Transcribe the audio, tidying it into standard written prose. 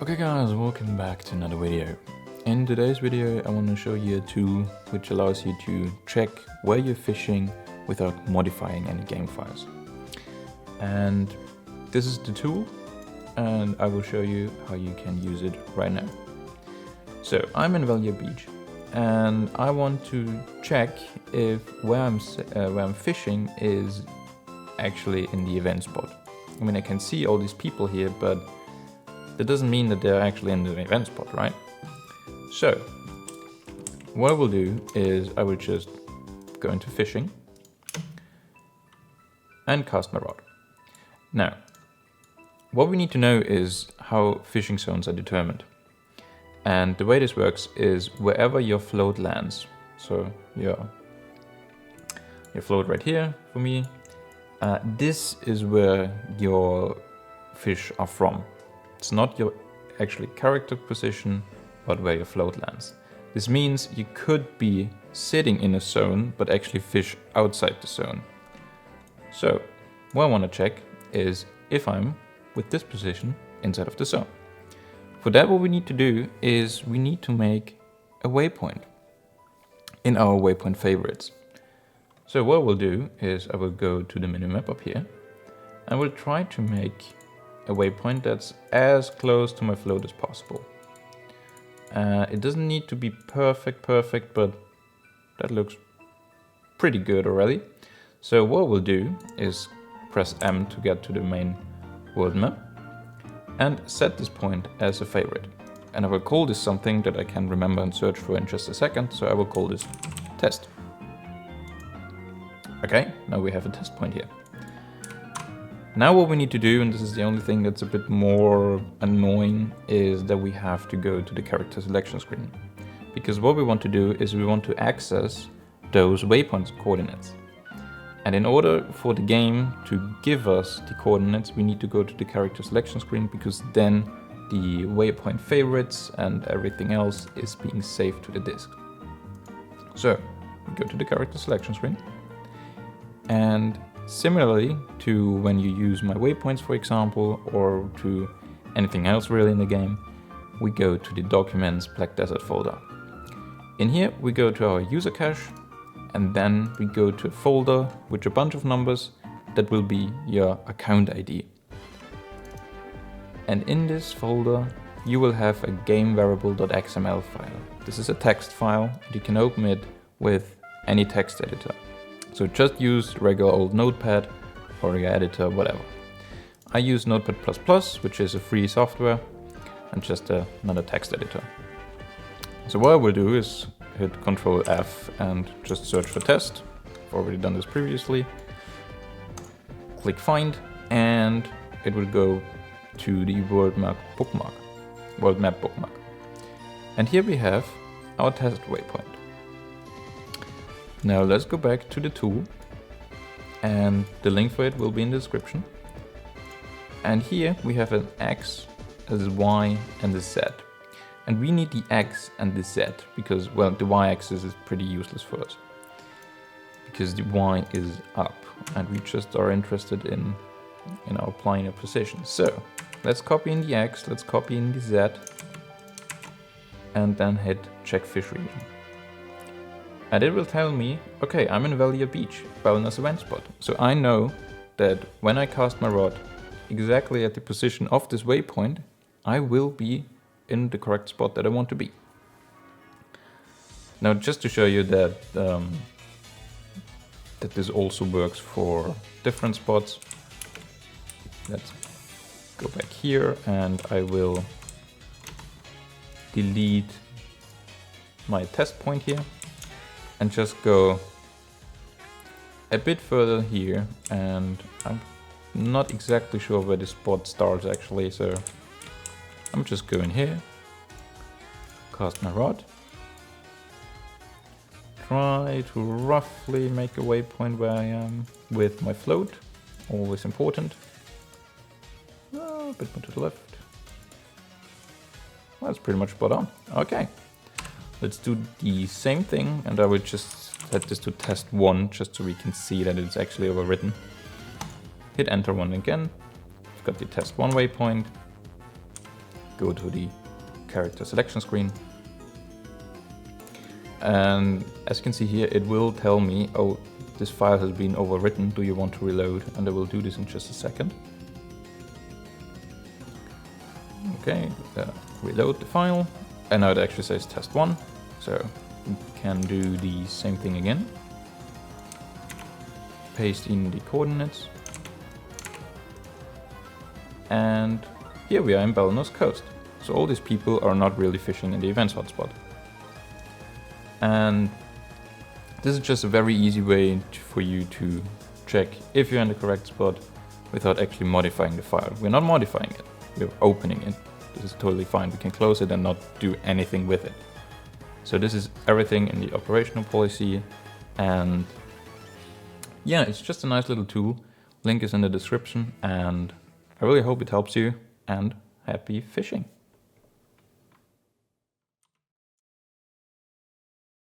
Okay guys, welcome back to another video. In today's video I want to show you a tool which allows you to check where you're fishing without modifying any game files. And this is the tool and I will show you how you can use it right now. So I'm in Value Beach and I want to check if where I'm fishing is actually in the event spot. I mean, I can see all these people here, but that doesn't mean that they're actually in the event spot, right? So what I will do is I will just go into fishing and cast my rod. Now, what we need to know is how fishing zones are determined. And the way this works is wherever your float lands. So your float right here for me, this is where your fish are from. It's not your actually character position, but where your float lands. This means you could be sitting in a zone, but actually fish outside the zone. So what I want to check is if I'm with this position inside of the zone. For that, what we need to do is we need to make a waypoint in our waypoint favorites. So what we'll do is I will go to the minimap up here and we'll try to make a waypoint that's as close to my float as possible. It doesn't need to be perfect, but that looks pretty good already. So what we'll do is press M to get to the main world map and set this point as a favorite. And I will call this something that I can remember and search for in just a second. So I will call this test. Okay, now we have a test point here. Now what we need to do, and this is the only thing that's a bit more annoying, is that we have to go to the character selection screen. Because what we want to do is we want to access those waypoint coordinates. And in order for the game to give us the coordinates, we need to go to the character selection screen, because then the waypoint favorites and everything else is being saved to the disk. So we go to the character selection screen, and similarly to when you use my waypoints, for example, or to anything else really in the game, we go to the Documents Black Desert folder. In here we go to our user cache, and then we go to a folder with a bunch of numbers that will be your account ID. And in this folder you will have a game variable.xml file. This is a text file and you can open it with any text editor. So just use regular old Notepad or your editor, whatever. I use Notepad++, which is a free software, and just another text editor. So what I will do is hit Ctrl F and just search for test. I've already done this previously. Click find, and it will go to the world map bookmark. And here we have our test waypoint. Now let's go back to the tool, and the link for it will be in the description. And here we have an X, a Y and a Z. And we need the X and the Z because, well, the Y axis is pretty useless for us because the Y is up and we just are interested in our planar position. So let's copy in the X, let's copy in the Z, and then hit check fish region. And it will tell me, okay, I'm in Value Beach, Wellness event spot. So I know that when I cast my rod exactly at the position of this waypoint, I will be in the correct spot that I want to be. Now, just to show you that that this also works for different spots, let's go back here and I will delete my test point here and just go a bit further here, and I'm not exactly sure where the spot starts actually, so I'm just going here, cast my rod, try to roughly make a waypoint where I am with my float, always important. A bit more to the left. Well, that's pretty much spot on. Okay. Let's do the same thing, and I will just set this to test 1 just so we can see that it's actually overwritten. Hit enter 1 again. I've got the test 1 waypoint. go to the character selection screen. And as you can see here, it will tell me, oh, this file has been overwritten, do you want to reload? And I will do this in just a second. Okay, reload the file, and now it actually says test1, so we can do the same thing again. Paste in the coordinates, and here we are in Belnos Coast. So all these people are not really fishing in the events hotspot. And this is just a very easy way for you to check if you're in the correct spot without actually modifying the file. We're not modifying it, we're opening it. This is totally fine. We can close it and not do anything with it. So this is everything in the operational policy, and yeah, it's just a nice little tool. Link is in the description, and I really hope it helps you, and happy fishing.